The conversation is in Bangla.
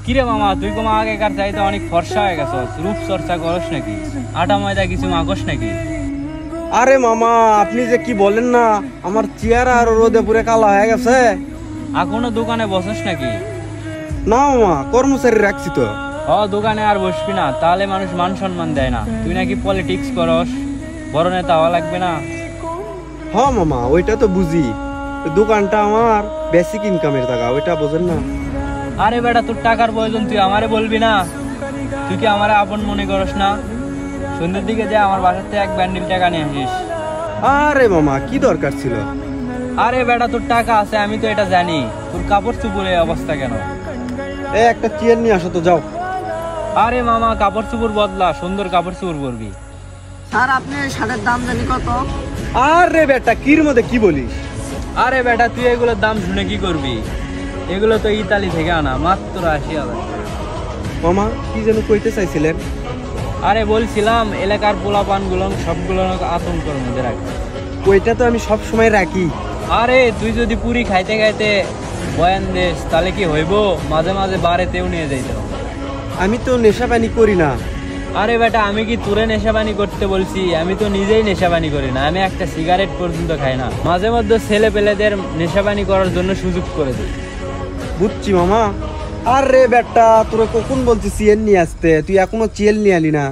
কিরে মামা, তুই কোমা আগেকার চাইতে অনেক ফর্সা হয়ে গেছস, রূপ চর্চা করস নাকি? আটা ময়দা কিছু মাখস নাকি? আরে মামা, আপনি যে কি বলেন না, আমার চেহারা আর রোদে পুরে কালো হয়ে গেছে। এখনো দোকানে বসস নাকি? না মামা, কর্মচারী রাখছি তো। দোকানে আর বসবি না, তাহলে মানুষ মান সম্মান দেয় না। তুই নাকি পলিটিক্স করস, বড় নেতা হওয়া লাগবে না? মামা, ওইটা তো বুঝি। দোকানটা আমার বেসিক ইনকামের টাকা, ওইটা বোঝেন না? আরে বেটা, তোর টাকার প্রয়োজন তুই আমারে বলবি না? তুই কি আমারে আপন মনে করস না? সন্ধ্যের দিকে যা আমার বাসার থেকে এক ব্যান্ডিল টাকা নিয়ে আসিস। আরে মামা, কি দরকার ছিল? আরে বেটা, তোর টাকা আছে আমি তো এটা জানি। তোর কাপড় চুপড়ে অবস্থা কেন? একটা চেয়ার নিয়ে আসো তো, যাও। আরে মামা, কাপড় চুপড় বদলা, সুন্দর কাপড় চুপড় পরবি। স্যার, আপনি শার্টের দাম জানি কত? আরে বেটা, কির মধ্যে কি বলিস? আরে বেটা, তুই এগুলোর দাম শুনে কি করবি? এগুলো তো ইতালি থেকে আনা, মাত্র 80,000। মামা, কি যেন কইতে চাইছিলেন? আরে বলছিলাম, এলাকার পোলাপান গুলো সবগুলো আতঙ্কের মধ্যে রাখ। ওইটা তো আমি সব সময় রাখি। আরে তুই যদি পুরি খাইতে খাইতে বয়ান দেস, তাহলে কি হইব? মাঝে মাঝে বাড়িতেও নিয়ে যাইতে হবে। আমি তো নেশা পানি করি না। আরে বেটা, আমি কি তোরে নেশাবানি করতে বলছি? আমি তো নিজেই নেশাবানি করি না, আমি একটা সিগারেট পর্যন্ত খাই না। মাঝে মধ্যে ছেলে পেলেদের নেশাবানি করার জন্য সুযোগ করে দিই। বুঝছি মামা। আরে বেটা, তোরা কখন বলছি চেয়ার নিয়ে আসতে, তুই এখনো চেয়ার নিয়ে আলি না।